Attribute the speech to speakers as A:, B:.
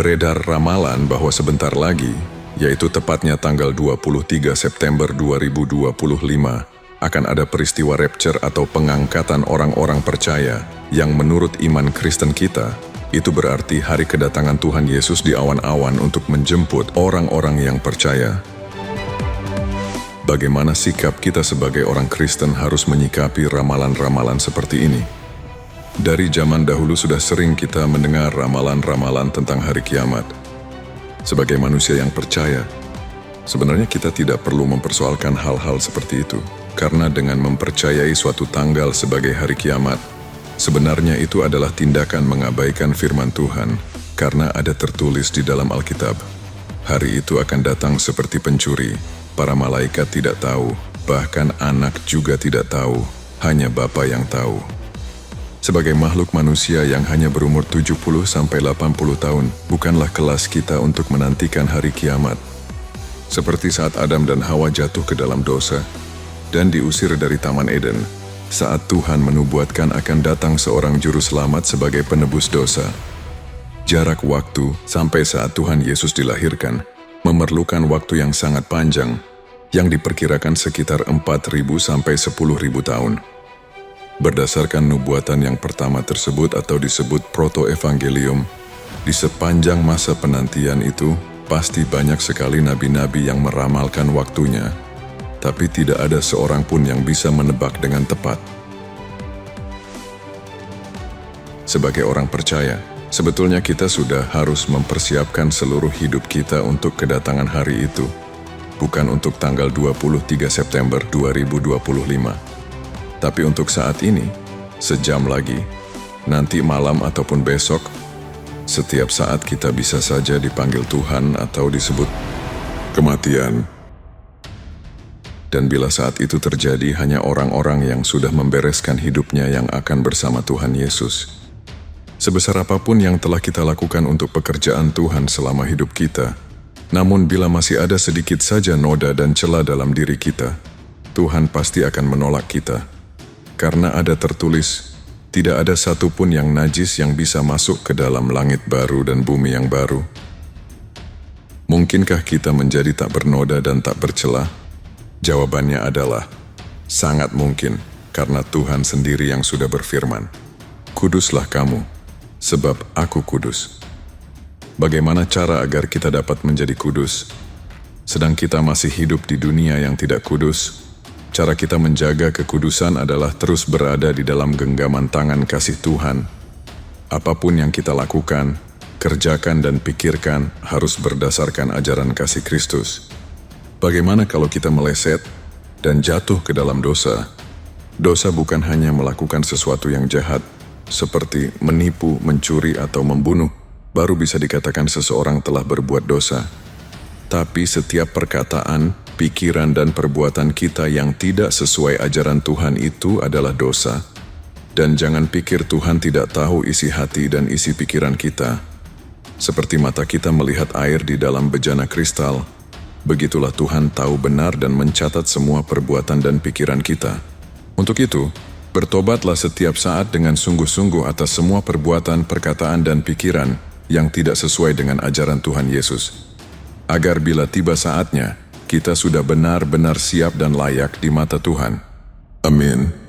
A: Beredar ramalan bahwa sebentar lagi, yaitu tepatnya tanggal 23 September 2025, akan ada peristiwa rapture atau pengangkatan orang-orang percaya yang menurut iman Kristen kita, itu berarti hari kedatangan Tuhan Yesus di awan-awan untuk menjemput orang-orang yang percaya. Bagaimana sikap kita sebagai orang Kristen harus menyikapi ramalan-ramalan seperti ini? Dari zaman dahulu sudah sering kita mendengar ramalan-ramalan tentang hari kiamat. Sebagai manusia yang percaya, sebenarnya kita tidak perlu mempersoalkan hal-hal seperti itu. Karena dengan mempercayai suatu tanggal sebagai hari kiamat, sebenarnya itu adalah tindakan mengabaikan firman Tuhan, karena ada tertulis di dalam Alkitab. Hari itu akan datang seperti pencuri, para malaikat tidak tahu, bahkan anak juga tidak tahu, hanya Bapa yang tahu. Sebagai makhluk manusia yang hanya berumur 70-80 tahun, bukanlah kelas kita untuk menantikan hari kiamat. Seperti saat Adam dan Hawa jatuh ke dalam dosa, dan diusir dari Taman Eden, saat Tuhan menubuatkan akan datang seorang juru selamat sebagai penebus dosa. Jarak waktu sampai saat Tuhan Yesus dilahirkan, memerlukan waktu yang sangat panjang, yang diperkirakan sekitar 4.000 sampai 10.000 tahun. Berdasarkan nubuatan yang pertama tersebut atau disebut proto-evangelium, di sepanjang masa penantian itu, pasti banyak sekali nabi-nabi yang meramalkan waktunya, tapi tidak ada seorang pun yang bisa menebak dengan tepat. Sebagai orang percaya, sebetulnya kita sudah harus mempersiapkan seluruh hidup kita untuk kedatangan hari itu, bukan untuk tanggal 23 September 2025. Tapi untuk saat ini, sejam lagi, nanti malam ataupun besok, setiap saat kita bisa saja dipanggil Tuhan atau disebut kematian. Dan bila saat itu terjadi, hanya orang-orang yang sudah membereskan hidupnya yang akan bersama Tuhan Yesus. Sebesar apapun yang telah kita lakukan untuk pekerjaan Tuhan selama hidup kita, namun bila masih ada sedikit saja noda dan celah dalam diri kita, Tuhan pasti akan menolak kita. Karena ada tertulis, tidak ada satupun yang najis yang bisa masuk ke dalam langit baru dan bumi yang baru. Mungkinkah kita menjadi tak bernoda dan tak bercelah? Jawabannya adalah, sangat mungkin, karena Tuhan sendiri yang sudah berfirman, "Kuduslah kamu, sebab aku kudus." Bagaimana cara agar kita dapat menjadi kudus? Sedang kita masih hidup di dunia yang tidak kudus, cara kita menjaga kekudusan adalah terus berada di dalam genggaman tangan kasih Tuhan. Apapun yang kita lakukan, kerjakan dan pikirkan harus berdasarkan ajaran kasih Kristus. Bagaimana kalau kita meleset dan jatuh ke dalam dosa? Dosa bukan hanya melakukan sesuatu yang jahat, seperti menipu, mencuri, atau membunuh, baru bisa dikatakan seseorang telah berbuat dosa. Tapi setiap perkataan, pikiran dan perbuatan kita yang tidak sesuai ajaran Tuhan itu adalah dosa. Dan jangan pikir Tuhan tidak tahu isi hati dan isi pikiran kita. Seperti mata kita melihat air di dalam bejana kristal, begitulah Tuhan tahu benar dan mencatat semua perbuatan dan pikiran kita. Untuk itu, bertobatlah setiap saat dengan sungguh-sungguh atas semua perbuatan, perkataan dan pikiran yang tidak sesuai dengan ajaran Tuhan Yesus. Agar bila tiba saatnya, kita sudah benar-benar siap dan layak di mata Tuhan. Amin.